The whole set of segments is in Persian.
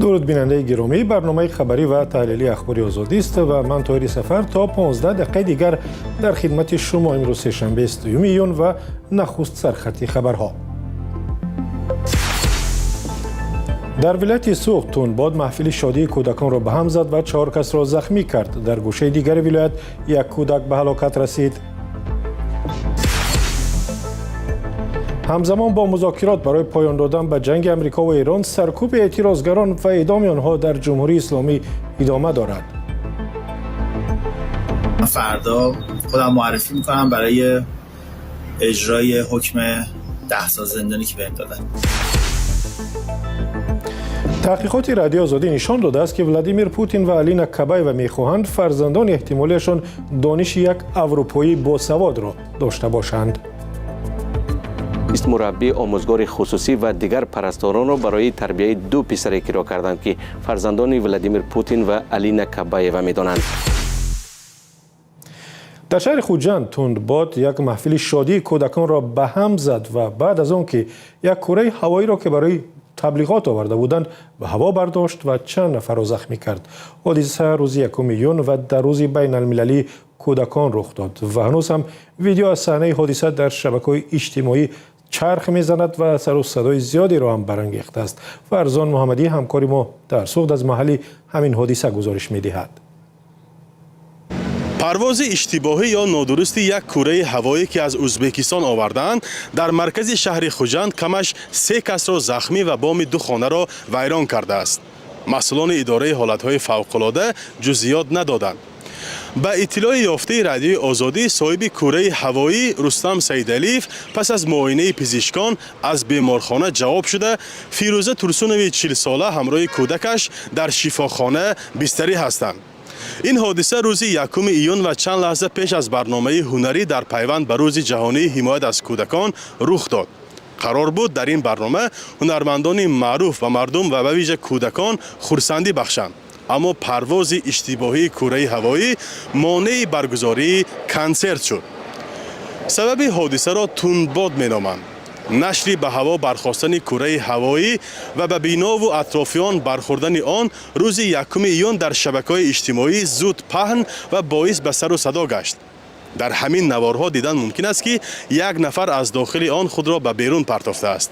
درود بیننده گرامی، برنامه خبری و تحلیلی اخباری آزادی است و من طاهر سفر تا 15 دقیقه دیگر در خدمت شما. امروز سه‌شنبه 30 ایون و نخست سرخط خبرها. در ولایت سوخت تندباد محفل شادی کودکان را به هم زد و 4 کس را زخمی کرد. در گوشه دیگر ولایت یک کودک به هلاکت رسید. همزمان با مذاکرات برای پایان دادن به جنگ امریکا و ایران، سرکوب اعتراضگران و اعدام آنها در جمهوری اسلامی ادامه دارد. فردا خودم معرفی میکنم برای اجرای حکم 10 سال زندانی که بهم دادن. تحقیقات رادیو آزادی نشان داده است که ولادیمیر پوتین و آلینا کابایوا میخواهند فرزندان احتمالیشان دانش یک اروپایی باسواد را داشته باشند. است مربی آموزگار خصوصی و دیگر پرستاران را برای تربیت 2 پسر اکرا کردند که فرزندان ولادیمیر پوتین و آلینا کابایوا میدانند. در شهر خوجند تندباد یک محفل شادی کودکان را به هم زد و بعد از آن که یک کره هوایی را که برای تبلیغات آورده بودند به هوا برداشت و چند نفر را زخمی کرد. حادثه روز 1 ایون و در روز بین المللی کودکان رخ داد و هنوز هم ویدیو از صحنه حادثه در شبکه‌های اجتماعی چرخ میزند و سر و صدای زیادی را هم برانگیخته است. فرزان محمدی همکار ما در سوخت از محلی همین حادثه گزارش می‌دهد. پرواز اشتباهی یا نادرست یک کره هوایی که از ازبکستان آوردند در مرکز شهر خوجند کمش 3 کس را زخمی و بام 2 خانه را ویران کرده است. مسئولان اداره حالتهای فوق‌العاده جزئیات ندادند. به اطلاع یافته رادیو آزادی، صاحب کره هوایی رستم سیدعلیف پس از معاینه پزشکان از بیمارخانه جواب شده فیروزه ترسونوی 40 ساله همراه کودکش در شفاخانه بستری هستند. این حادثه روز 1 ایون و چند لحظه پیش از برنامه هنری در پیوند به روز جهانی حمایت از کودکان رخ داد. قرار بود در این برنامه هنرمندان معروف و مردم و به ویژه کودکان خرسندی بخشند، اما پرواز اشتباهی کره هوایی مانع برگزاری کنسرت شد. سبب حادثه را تندباد مینامند. نشری به هوا برخاستن کره هوایی و به بینا و اطرافیان برخوردن آن روز 1 ایون در شبکه‌های اجتماعی زود پهن و باعث به سر و صدا گشت. در همین نوارها دیدن ممکن است که یک نفر از داخل آن خود را به بیرون پرتافته است.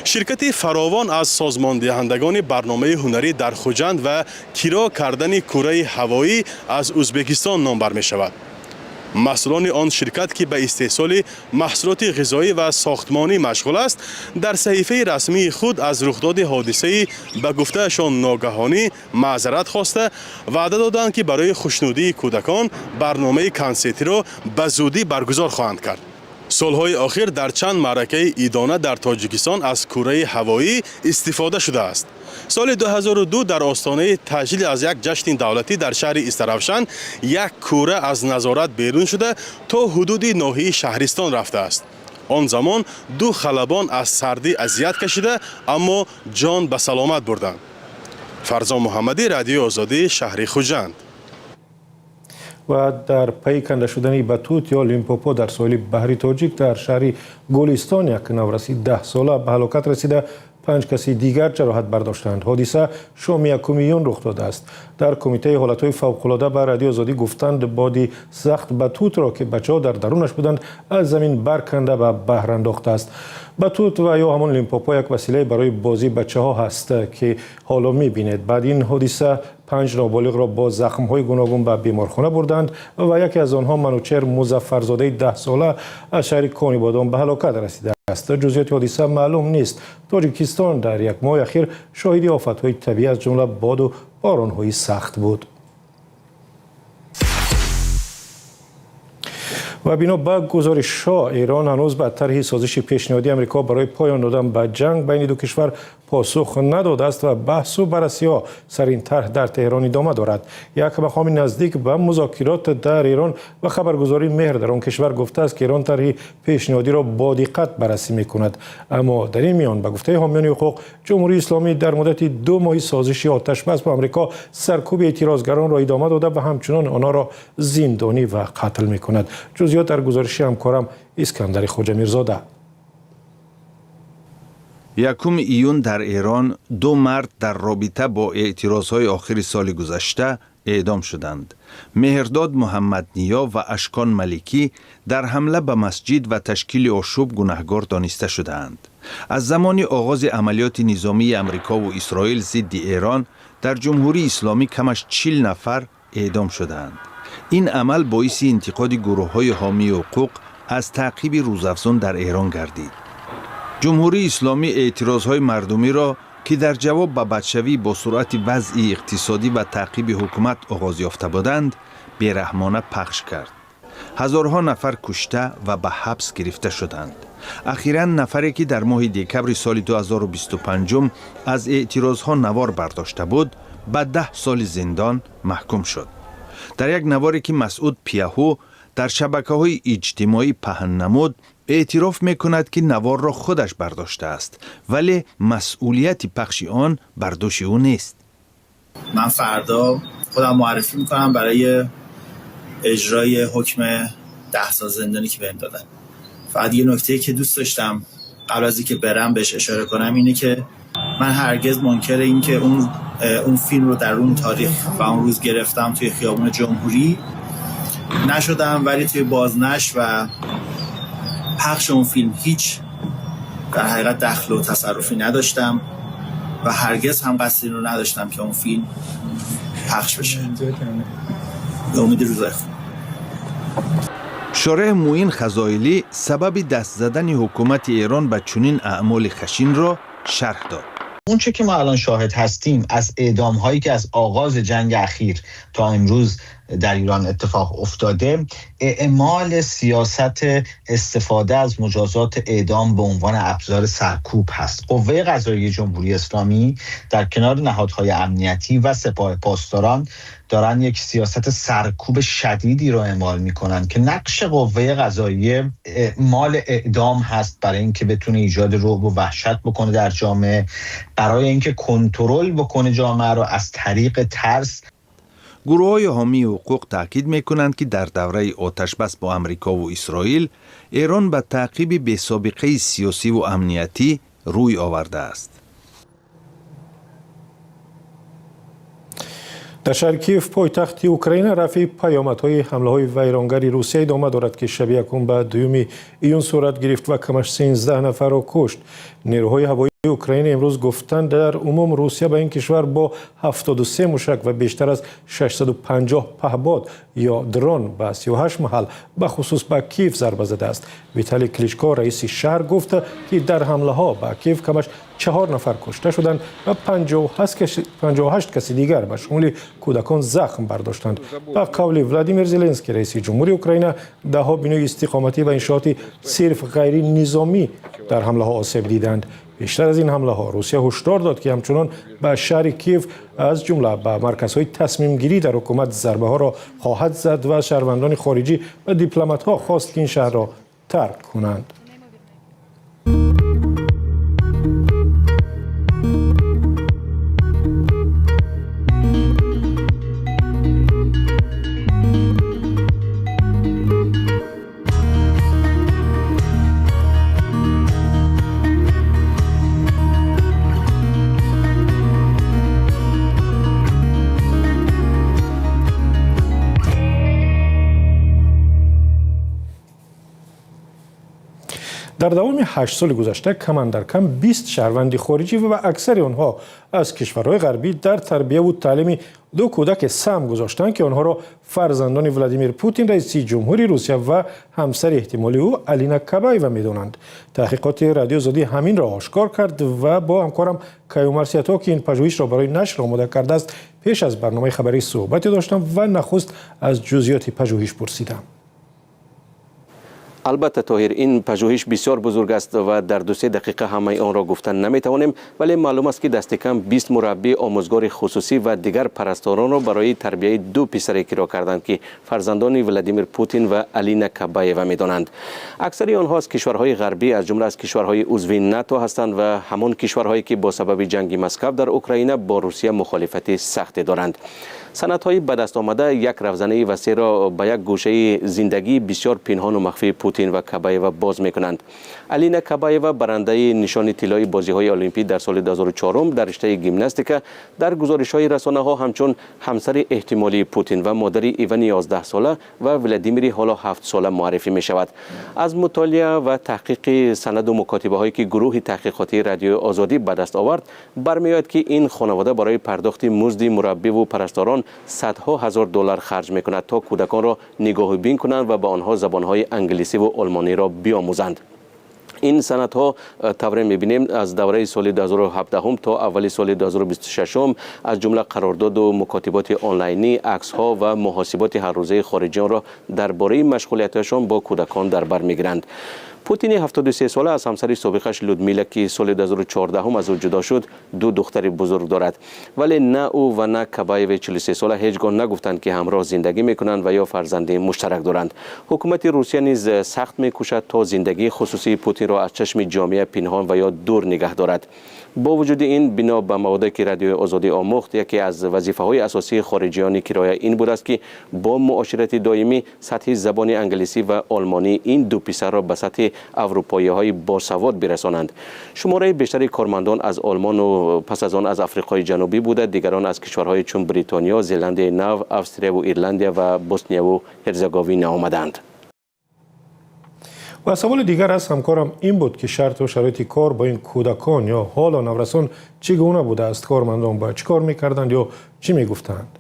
شرکت فراوان از سازمان دهندگان برنامه هنری در خوجند و کرا کردن کره هوایی از ازبکستان نام بر می شود. مسئولان آن شرکت که به استحصال محصولات غذایی و ساختمانی مشغول است، در صحیفه رسمی خود از رخداد حادثه به گفتهشان ناگهانی معذرت خواسته وعده دادند که برای خوشنودی کودکان برنامه کنسرتی را به زودی برگزار خواهند کرد. سالهای اخیر در چند معرکه ایدانه در تاجیکستان از کره هوایی استفاده شده است. سال 2002 در آستانه تجلیل از یک جشن دولتی در شهر استرافشن یک کره از نظارت بیرون شده تا حدود ناحیه شهرستان رفته است. آن زمان 2 خلبان از سردی اذیت کشیده اما جان به سلامت بردند. فرزان محمدی، رادیو آزادی، شهر خوجند. و در پی کنده شدن بطوط یا لیمپوپو در ساحل بحری تاجیک در شهر گلستان یک نورسی 10 ساله به هلاکت رسیده، 5 کسی دیگر جراحت برداشتند. حادثه شام 1 ایون رخ داده است. در کمیته حالتهای فوق‌العاده به رادیو آزادی گفتند بادی سخت بطوط را که بچه‌ها در درونش بودند از زمین برکنده و بحر انداخته است. بطوط و یا همان لیمپوپو یک وسیله برای بازی بچه‌ها هست که حالا می‌بینید. بعد این حادثه 5 نابالغ را با زخم‌های گوناگون به بیمارخانه بردند و یکی از آنها منوچهر مظفرزاده 10 ساله از شهر کانیبادان به هلاکت رسیده است. جزئیات حادثه معلوم نیست. تاجیکستان در یک ماه اخیر شاهد آفت‌های طبیعی از جمله باد و باران‌های سخت بود. و بنا به گزارش‌ها ایران هنوز به طرح سازش پیشنهادی امریکا برای پایان دادن به جنگ بین 2 کشور پاسخ نداده است و بحث و بررسی‌ها سر این طرح در تهران ادامه دارد. یک مقام نزدیک به مذاکرات در ایران و خبرگزاری مهر در آن کشور گفته است که ایران طرح پیشنهادی را با دقت بررسی می‌کند، اما در این میان به گفته حامیان حقوق، جمهوری اسلامی در مدت 2 ماه سازش آتش‌بس با آمریکا سرکوب اعتراضگران را ادامه داده و همچنان آنها را زندانی و قتل می‌کند. جزئیات در گزارش همکارم اسکندر خواجه میرزاده. یکم ایون در ایران 2 مرد در رابطه با اعتراضهای آخر سال گذشته اعدام شدند. مهرداد محمد نیا و اشکان ملکی در حمله به مسجد و تشکیل آشوب گناهکار دانسته شدند. از زمان آغاز عملیات نظامی امریکا و اسرائیل ضد ایران در جمهوری اسلامی کمش 40 نفر اعدام شدند. این عمل باعث انتقاد گروه‌های حامی حقوق از تعقیب روزافزون در ایران گردید. جمهوری اسلامی اعتراضهای مردمی را که در جواب به بدشوی با سرعت وضع اقتصادی و تعقیب حکومت آغاز یافته بودند بیرحمانه پخش کرد. هزارها نفر کشته و به حبس گرفته شدند. اخیراً نفری که در ماه دکمبر سال 2025 از اعتراضها نوار برداشته بود به 10 سال زندان محکوم شد. در یک نواری که مسعود پیهو در شبکه‌های اجتماعی پهن نمود اعتراف میکند که نوار را خودش برداشته است ولی مسئولیت پخش آن بر دوش او نیست. من فردا خودم معرفی میکنم برای اجرای حکم 10 سال زندانی که بهم دادن. فقط یه نکته که دوست داشتم قبل از اینکه برم بهش اشاره کنم اینه که من هرگز منکر این که اون فیلم رو در اون تاریخ و اون روز گرفتم توی خیابون جمهوری نشدم، ولی توی بازنشر و پخش اون فیلم هیچ در حقیقت دخل و تصرفی نداشتم و هرگز هم قصدی رو نداشتم که اون فیلم پخش بشه. به امید روزای خوب. شارح معین خزائلی سبب دست زدن حکومت ایران به چنین اعمال خشن را شرح داد. اون چه که ما الان شاهد هستیم از اعدام هایی که از آغاز جنگ اخیر تا امروز در ایران اتفاق افتاده، اعمال سیاست استفاده از مجازات اعدام به عنوان ابزار سرکوب هست. قوه قضاییه جمهوری اسلامی در کنار نهادهای امنیتی و سپاه پاسداران دارن یک سیاست سرکوب شدیدی رو اعمال میکنن که نقش قوه قضاییه اعمال اعدام هست برای اینکه بتونه ایجاد رعب و وحشت بکنه در جامعه، برای اینکه کنترل بکنه جامعه رو از طریق ترس. گروه‌های حامی حقوق تاکید می‌کنند که در دوره آتش‌بس با امریکا و اسرائیل ایران به تعقیب بی‌سابقه سیاسی و امنیتی روی آورده است. در شهر کیف پایتخت اوکراین رفع پیامدهای حمله‌های ویرانگری روسیه ادامه دارد که شب یکم به 2 ایون صورت گرفت و کمش 13 نفر را کشت. نیروهای هوایی اوکراین امروز گفتند در عموم روسیه به این کشور با 73 موشک و بیشتر از 650 پهپاد یا درون به 38 محل به خصوص به کیف ضربه زده است. ویتالی کلیچکو رئیس شهر گفت که در حمله ها به کیف کمش 4 نفر کشته شدند و 58 کسی دیگر به شمول کودکان زخم برداشتند. به قول ولادیمیر زلنسکی رئیس جمهوری اوکراین، دهها بینای استقامتی و انشاءات صرف غیر نظامی در حمله ها آسیب دیدند. بیشتر از این حمله ها روسیه هشدار داد که همچنان به شهر کیف از جمله به مرکزهای تصمیم گیری در حکومت ضربه ها را خواهد زد و شهروندان خارجی و دیپلمات ها خواست که این شهر را ترک کنند. در دوام 8 سال گذشته کم 20 شهروند خارجی و اکثر آنها از کشورهای غربی در تربیت و تعلیم 2 کودک سم گذاشتند که آنها را فرزندان ولادیمیر پوتین رئیس جمهوری روسیه و همسر احتمالی او الینا کابایوا می‌دانند. تحقیقات رادیو آزادی همین را آشکار کرد و با همکارم کیومرسیاتو که این پژوهش را برای نشر آماده کرده است پیش از برنامه خبری صحبتی داشتم و نخست از جزئیات پژوهش پرسیدم. البته طاهر، این پژوهش بسیار بزرگ است و در 2-3 دقیقه همه آن را گفتن نمیتوانیم، ولی معلوم است که دست کم 20 مربی آموزگار خصوصی و دیگر پرستاران را برای تربیت 2 پسر اکرا کردند که فرزندان ولادیمیر پوتین و الینا کابایوا میدانند. اکثر آنها از کشورهای غربی از جمله از کشورهای عضو ناتو هستند و همان کشورهایی که با سبب جنگ مسکو در اوکراین با روسیه مخالفت سخت دارند. سندهای به دست آمده یک روزنه وسیع را به یک گوشه زندگی بسیار پنهان و مخفی پوتین پوتین و کابایوا باز میکنند. الینا کابایوا برنده نشان طلای بازی‌های المپیک در سال 2004 در رشته ژیمناستیک در گزارش‌های رسانه‌ها همچون همسر احتمالی پوتین و مادر ایوان 11 ساله و ولادیمیر حالا 7 ساله معرفی می شود. از مطالعه و تحقیق سند و مکاتبه هایی که گروه تحقیقاتی رادیو آزادی به دست آورد برمی‌آید که این خانواده برای پرداخت مزد مربی و پرستاران صدها هزار دلار خرج می‌کند تا کودکان را نگاهبین کنند و به آنها زبان‌های انگلیسی و آلمانی را بیاموزند. این سندها طوری می‌بینیم از دوره سال 2017 تا اول سال 2026 از جمله قرارداد و مکاتبات آنلاینی، عکس‌ها و محاسبات هر روزه خارجیان را درباره مشغولیت‌هایشان با کودکان در بر می‌گیرند. پوتین 73 ساله از همسر سابقش لودمیلا که سال 2014 از او جدا شد 2 دختر بزرگ دارد، ولی نه او و نه کابایوا 43 ساله هیچگاه نگفتند که همراه زندگی میکنند و یا فرزند مشترک دارند. حکومت روسیه نیز سخت میکوشد تا زندگی خصوصی پوتین را از چشم جامعه پنهان و یا دور نگه دارد. با وجود این بنا به مبادی که رادیو آزادی آموخت، یکی از وظیفه‌های اساسی خارجیان کرایه این بود است که با معاشرت دائمی سطح زبان انگلیسی و آلمانی این دو پسر را به سطح اروپایی‌های باسواد برسانند. شماره بیشتر کارمندان از آلمان و پس از آن از آفریقای جنوبی بوده، دیگران از کشورهای چون بریتانیا، زلند نو، استرالیا و ایرلند و بوسنیا و هرزگوین آمدند. و سوال دیگر از همکارم این بود که شرط و شرایط کار با این کودکان یا حالا نورسان چگونه بوده است؟ کارمندان باید چه کار میکردند یا چی میگفتند؟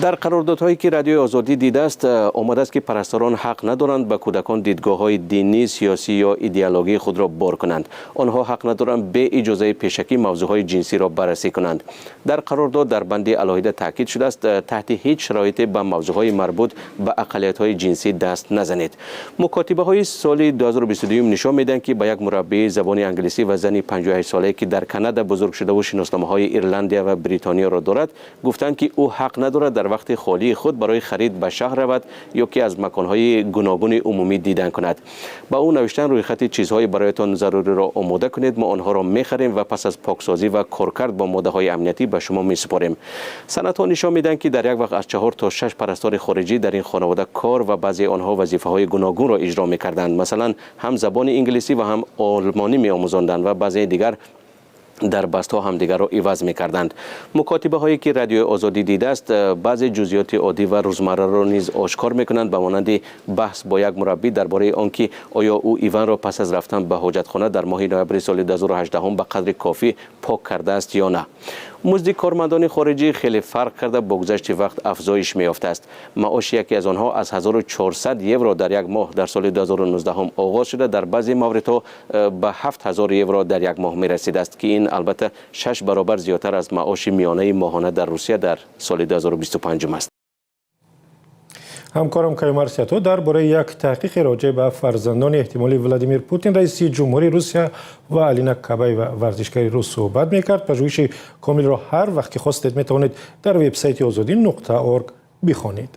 در قراردادهایی که رادیو آزادی دیده است آمده است که پرستاران حق ندارند به کودکان دیدگاه‌های دینی، سیاسی یا ایدئولوژی خود را بار کنند. آنها حق ندارند به اجازه پیشکی موضوعهای جنسی را بررسی کنند. در قرارداد در بند علاوه تاکید شده است تحت هیچ شرایطی به موضوعهای مربوط به اقلیت‌های جنسی دست نزنید. مکاتبه‌های سال 2022 نشان می‌دهند که به یک مربی زبان انگلیسی و زنی 58 ساله که در کانادا بزرگ شده و شناسنامه‌های ایرلندیا و بریتانیا را دارد گفتند که او حق ندارد در وقت خالی خود برای خرید به شهر رود یا که از مکان‌های گوناگون عمومی دیدن کند. با او نوشتن روی خط چیزهای برایتان ضروری را آماده کنید، ما آنها را می‌خریم و پس از پاکسازی و کارکرد با ماده‌های امنیتی به شما می‌سپاریم. سندها نشان می‌دهند که در یک وقت از 4 تا 6 پرستار خارجی در این خانواده کار و بعضی آنها وظیفه‌های گوناگون را اجرا می‌کردند. مثلا هم زبان انگلیسی و هم آلمانی می‌آموزاندند و بعضی دیگر در بست‌ها هم دیگر را عوض می‌کردند. مکاتبه هایی که رادیو آزادی دیده است بعضی جزئیات عادی و روزمره را نیز آشکار می‌کنند، به مانند بحث با یک مربی درباره آنکه آیا او ایوان را پس از رفتن به حاجتخانه در ماه نوامبر سال 2018 به قدر کافی پاک کرده است یا نه. مزد کارمندان خارجی خیلی فرق کرده، با گذشت وقت افزایش می‌یافته است. معاش یکی از آنها از 1400 یورو در یک ماه در سال 2019 آغاز شده، در بعضی موردها به 7000 یورو در یک ماه می‌رسیده است که این البته 6 برابر زیادتر از معاش میانه ماهانه در روسیه در سال 2025 است. همکارم کیومر سیاتو درباره یک تحقیق راجع به فرزندان احتمالی ولادیمیر پوتین رئیس جمهوری روسیه و الینا کابایوا ورزشکار روس صحبت می‌کرد. پژوهش کامل را هر وقت که خواستید می‌توانید در وبسایت azadi.org بخوانید.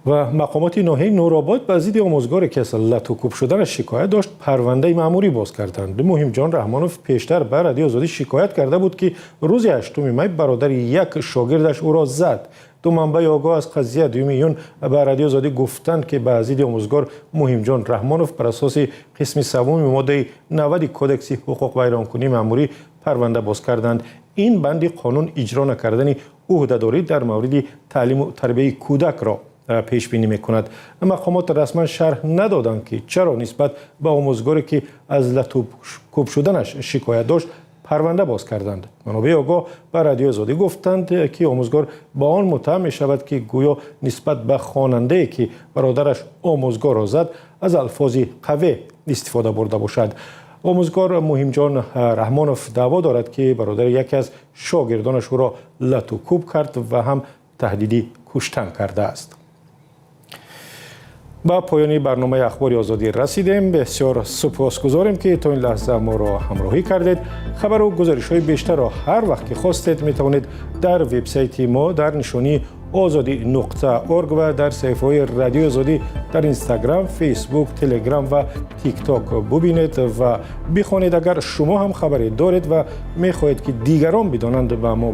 و مقامات ناحیه نورآباد به ضد آموزگاری که از لطوکوب شدنش شکایت داشت پرونده مأموری باز کردند. مهم جان رحمانوف پیشتر به رادیو آزادی شکایت کرده بود که روز 8 می برادر یک شاگردش او را زد. دو منبع آگاه از قضیه 2 میلیون به رادیو آزادی گفتند که به ضد آموزگار مهم جان رحمانوف بر اساس قسم سوم ماده 90 کدکس حقوق ویرانکنی مأموری پرونده باز کردند. این بند قانون اجرا نکردن عهده‌داری در مورد تعلیم و تربیت کودک را پیش بینی می‌کند. مقامات رسما شرح ندادند که چرا نسبت به آموزگاری که از لطوکوب شدنش شکایت داشت پرونده باز کردند. منابع آگاه به رادیو آزادی گفتند که آموزگار با آن متهم می‌شود که گویا نسبت به خواننده‌ای که برادرش آموزگار را زد از الفاظ قوی استفاده برده باشد. آموزگار مهم جان رحمانوف دعوا دارد که برادر یکی از شاگردانش او را لطوکوب کرد و هم تهدیدی کشتن کرده است. با پایان برنامه اخبار آزادی رسیدیم. بسیار سپاسگزاریم که تا این لحظه ما را همراهی کردید. خبر و گزارش‌های بیشتر را هر وقت که خواستید میتوانید در وبسایت ما در نشانی azadi.org و در صفحه‌های رادیو آزادی در اینستاگرام، فیسبوک، تلگرام و تیک تاک ببینید و بخوانید. اگر شما هم خبری دارید و می‌خواهید که دیگران بدانند به ما